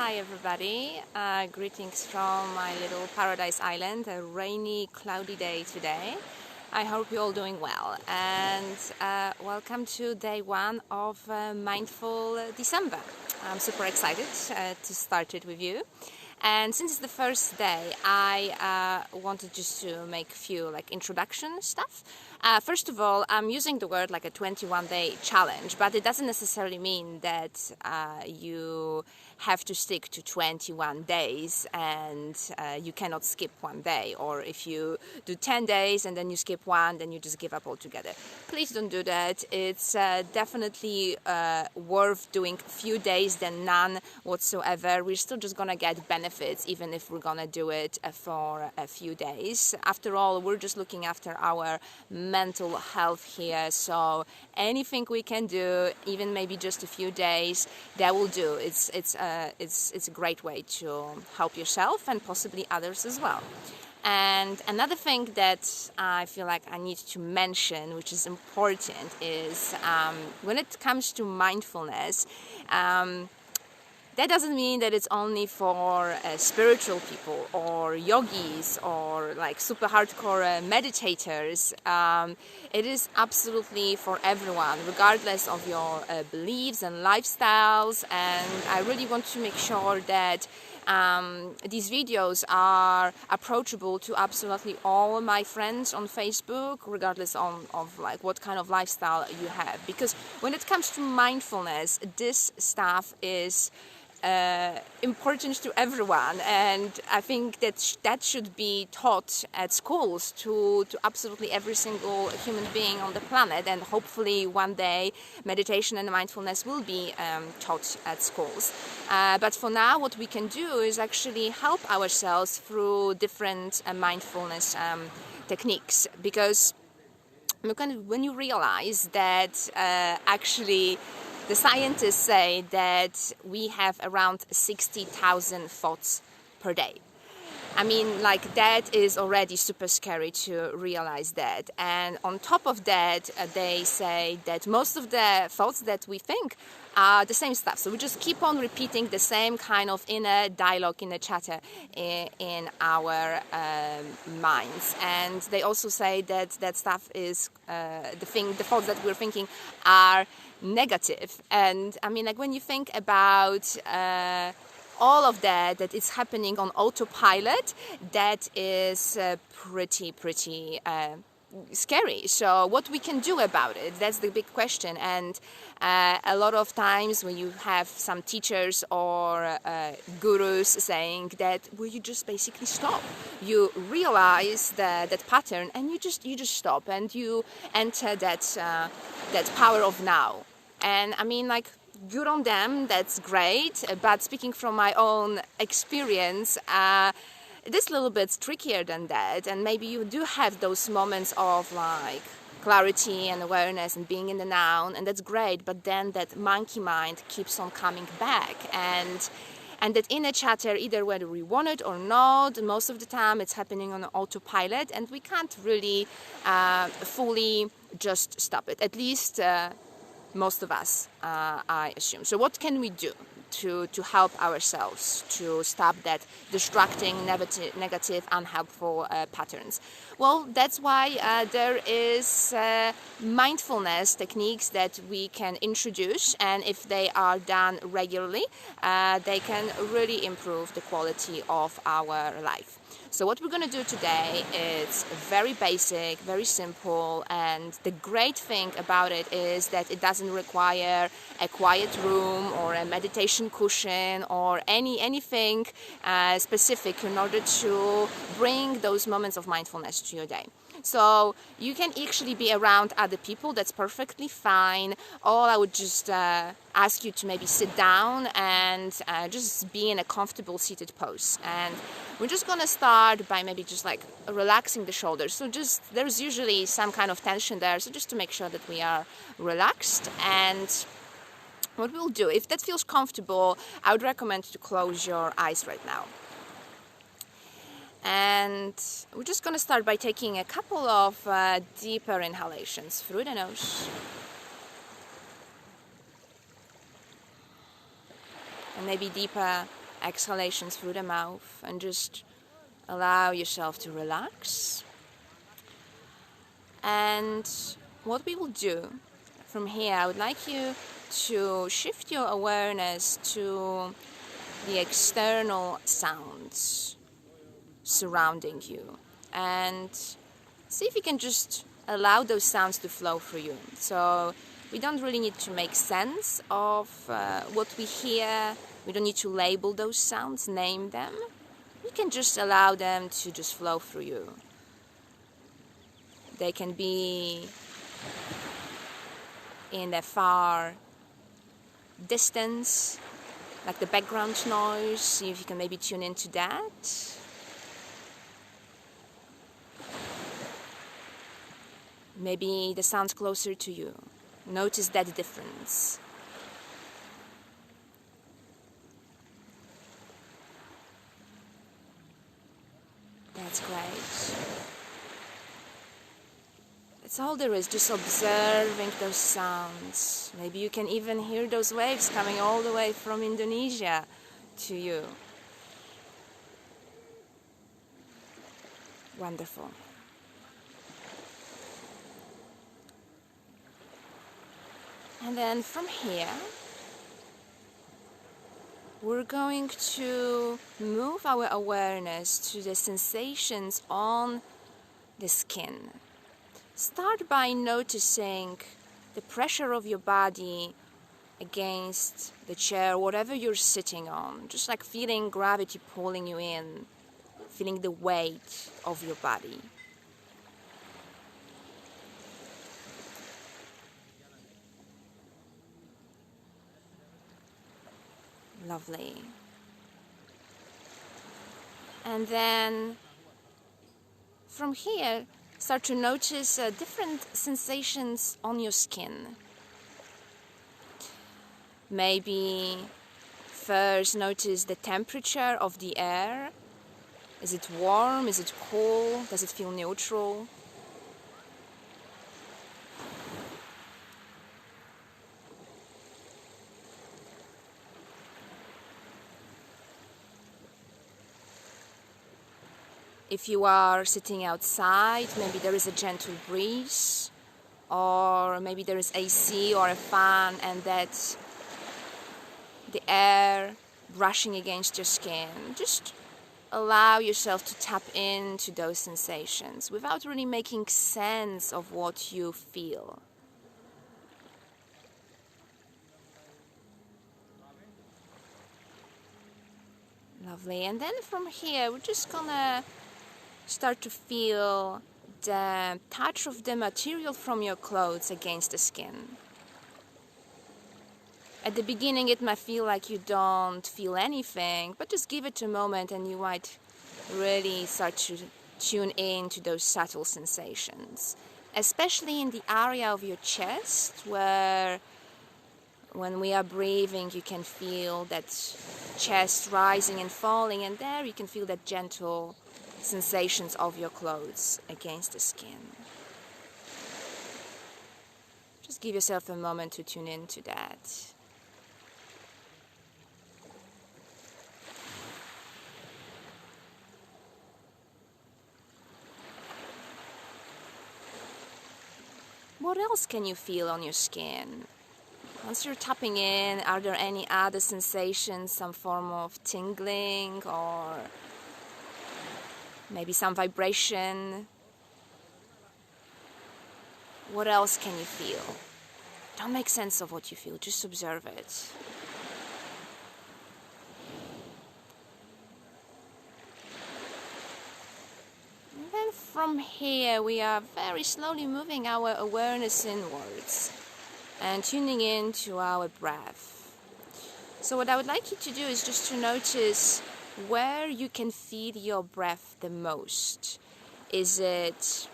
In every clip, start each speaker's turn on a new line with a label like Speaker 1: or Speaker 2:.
Speaker 1: Hi everybody, greetings from my little paradise island, a rainy, cloudy day today. I hope you're all doing well, and welcome to day one of Mindful December. I'm super excited to start it with you. And since it's the first day, I wanted just to make a few introduction stuff. First of all, I'm using the word like a 21-day challenge, but it doesn't necessarily mean that you have to stick to 21 days and you cannot skip one day. Or if you do 10 days and then you skip one, then you just give up altogether. Please don't do that. It's definitely worth doing a few days than none whatsoever. We're still just gonna get benefits even if we're gonna do it for a few days. After all, we're just looking after our mental health here, so anything we can do, even maybe just a few days, that will do. It's a great way to help yourself and possibly others as well. And another thing that I feel like I need to mention, which is important, is when it comes to mindfulness, that doesn't mean that it's only for spiritual people or yogis or like super hardcore meditators. It is absolutely for everyone, regardless of your beliefs and lifestyles. And I really want to make sure that these videos are approachable to absolutely all my friends on Facebook, regardless of like what kind of lifestyle you have. Because when it comes to mindfulness, this stuff is important to everyone, and I think that should be taught at schools to absolutely every single human being on the planet, and hopefully one day meditation and mindfulness will be taught at schools. But for now, what we can do is actually help ourselves through different mindfulness techniques, because when you realize that actually the scientists say that we have around 60,000 thoughts per day. I mean, like, that is already super scary to realize that. And on top of that, they say that most of the thoughts that we think are the same stuff. So we just keep on repeating the same kind of inner dialogue, inner chatter in our minds. And they also say that that stuff is the thoughts that we're thinking are negative. And I mean, like, when you think about all of that is happening on autopilot, that is pretty scary. So what we can do about it, that's the big question. And a lot of times when you have some teachers or gurus saying that, well, you just basically stop. You realize that pattern, and you just stop, and you enter that power of now. And I mean, like, good on them, that's great, but speaking from my own experience, this a little bit trickier than that, and maybe you do have those moments of like clarity and awareness and being in the now, and that's great, but then that monkey mind keeps on coming back, and that inner chatter, either whether we want it or not, most of the time it's happening on autopilot, and we can't really fully just stop it, at least most of us, I assume. So what can we do to help ourselves to stop that distracting, negative, unhelpful patterns? Well, that's why there is mindfulness techniques that we can introduce, and if they are done regularly, they can really improve the quality of our life. So what we're going to do today is very basic, very simple, and the great thing about it is that it doesn't require a quiet room or a meditation cushion or anything specific in order to bring those moments of mindfulness to your day. So you can actually be around other people, that's perfectly fine. All I would just ask you to maybe sit down and just be in a comfortable seated pose. And we're just gonna start by maybe just like relaxing the shoulders. So there's usually some kind of tension there, so just to make sure that we are relaxed. And what we'll do, if that feels comfortable, I would recommend to close your eyes right now. And we're just going to start by taking a couple of deeper inhalations through the nose. And maybe deeper exhalations through the mouth, and just allow yourself to relax. And what we will do from here, I would like you to shift your awareness to the external sounds surrounding you, and see if you can just allow those sounds to flow through you. So we don't really need to make sense of what we hear. We don't need to label those sounds, name them. You can just allow them to just flow through you. They can be in the far distance, like the background noise. See if you can maybe tune into that. Maybe the sounds closer to you. Notice that difference. That's great. That's all there is, just observing those sounds. Maybe you can even hear those waves coming all the way from Indonesia to you. Wonderful. And then from here, we're going to move our awareness to the sensations on the skin. Start by noticing the pressure of your body against the chair, whatever you're sitting on. Just like feeling gravity pulling you in, feeling the weight of your body. Lovely. And then from here, start to notice different sensations on your skin. Maybe first notice the temperature of the air. Is it warm? Is it cold? Does it feel neutral? If you are sitting outside, maybe there is a gentle breeze, or maybe there is AC or a fan, and that's the air brushing against your skin. Just allow yourself to tap into those sensations without really making sense of what you feel. Lovely. And then from here, we're just gonna start to feel the touch of the material from your clothes against the skin. At the beginning it might feel like you don't feel anything, but just give it a moment and you might really start to tune in to those subtle sensations. Especially in the area of your chest, where when we are breathing you can feel that chest rising and falling, and there you can feel that gentle sensations of your clothes against the skin. Just give yourself a moment to tune into that. What else can you feel on your skin? Once you're tapping in, are there any other sensations, some form of tingling or maybe some vibration? What else can you feel? Don't make sense of what you feel, just observe it. And then from here, we are very slowly moving our awareness inwards and tuning in to our breath. So what I would like you to do is just to notice where you can feel your breath the most. Is it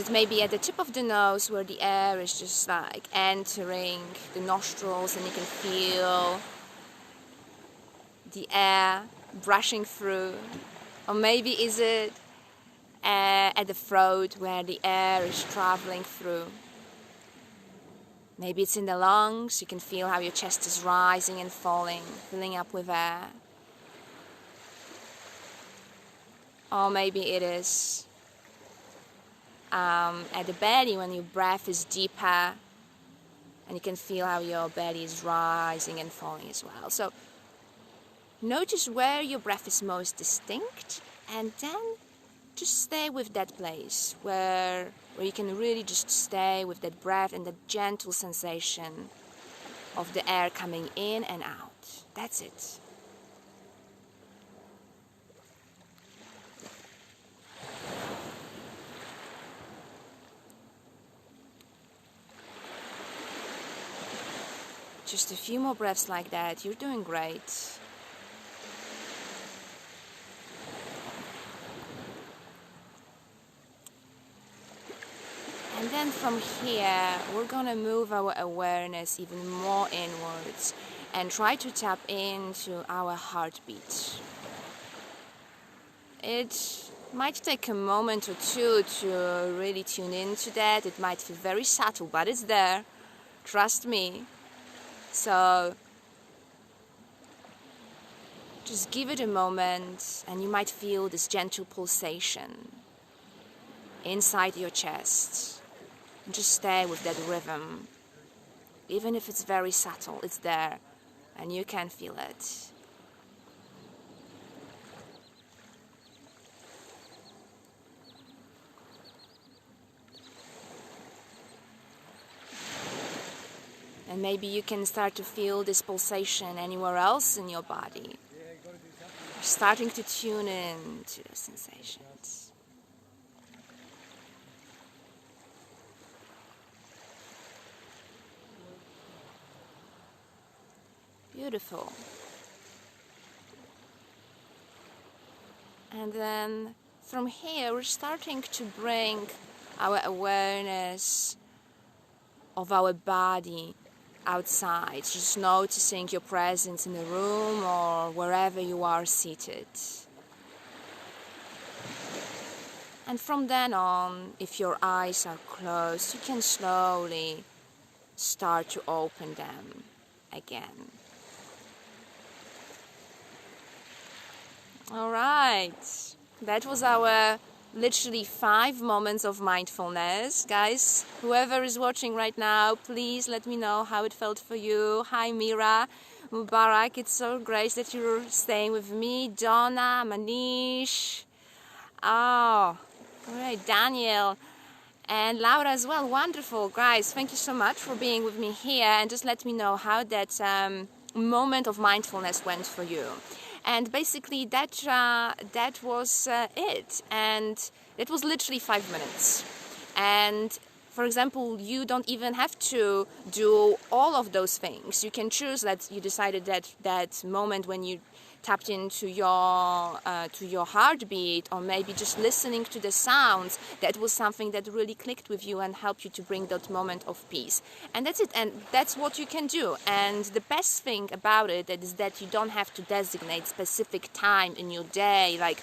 Speaker 1: maybe at the tip of the nose, where the air is just like entering the nostrils and you can feel the air brushing through? Or maybe is it at the throat, where the air is traveling through? Maybe it's in the lungs. You can feel how your chest is rising and falling, filling up with air. Or maybe it is at the belly, when your breath is deeper and you can feel how your belly is rising and falling as well. So notice where your breath is most distinct, and then just stay with that place where you can really just stay with that breath and that gentle sensation of the air coming in and out. That's it. Just a few more breaths like that. You're doing great. And then from here, we're gonna move our awareness even more inwards and try to tap into our heartbeat. It might take a moment or two to really tune into that. It might feel very subtle, but it's there. Trust me. So just give it a moment, and you might feel this gentle pulsation inside your chest. And just stay with that rhythm. Even if it's very subtle, it's there, and you can feel it. And maybe you can start to feel this pulsation anywhere else in your body. You're starting to tune in to the sensations. Beautiful. And then from here, we're starting to bring our awareness of our body outside, just noticing your presence in the room or wherever you are seated. And from then on, if your eyes are closed, you can slowly start to open them again. All right, that was our literally 5 moments of mindfulness. Guys, whoever is watching right now, please let me know how it felt for you. Hi Mira, Mubarak, it's so great that you're staying with me. Donna, Manish, oh great, Daniel and Laura as well. Wonderful, guys, thank you so much for being with me here, and just let me know how that moment of mindfulness went for you. And basically that was it, and it was literally 5 minutes. And for example, you don't even have to do all of those things. You can choose that you decided that moment when you tapped into your heartbeat, or maybe just listening to the sounds, that was something that really clicked with you and helped you to bring that moment of peace. And that's it, and that's what you can do. And the best thing about it is that you don't have to designate specific time in your day, like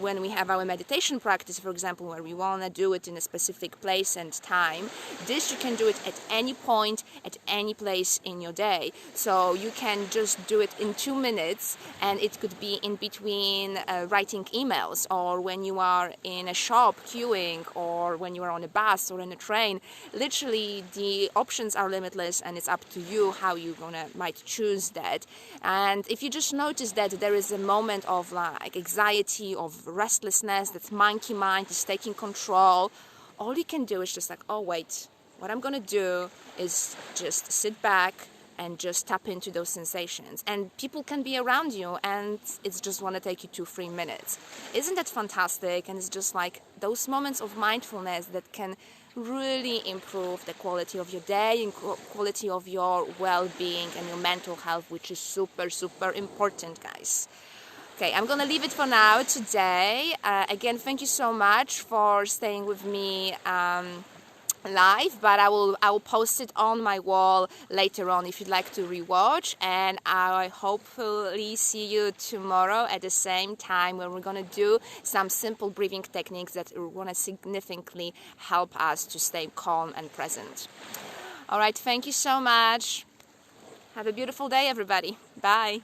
Speaker 1: when we have our meditation practice, for example, where we want to do it in a specific place and time. This, you can do it at any point, at any place in your day. So you can just do it in 2 minutes, and it could be in between writing emails, or when you are in a shop queuing, or when you are on a bus or in a train. Literally, the options are limitless, and it's up to you how you might choose that. And if you just notice that there is a moment of like anxiety, of restlessness, that monkey mind is taking control, all you can do is just like, oh wait, what I'm gonna do is just sit back and just tap into those sensations. And people can be around you, and it's just want to take you 2-3 minutes. Isn't that fantastic? And it's just like those moments of mindfulness that can really improve the quality of your day and quality of your well-being and your mental health, which is super, super important, guys. Okay, I'm gonna leave it for now today. Again, thank you so much for staying with me live, but I will post it on my wall later on if you'd like to rewatch, and I hopefully see you tomorrow at the same time, where we're gonna do some simple breathing techniques that are gonna significantly help us to stay calm and present. All right, thank you so much. Have a beautiful day, everybody. Bye.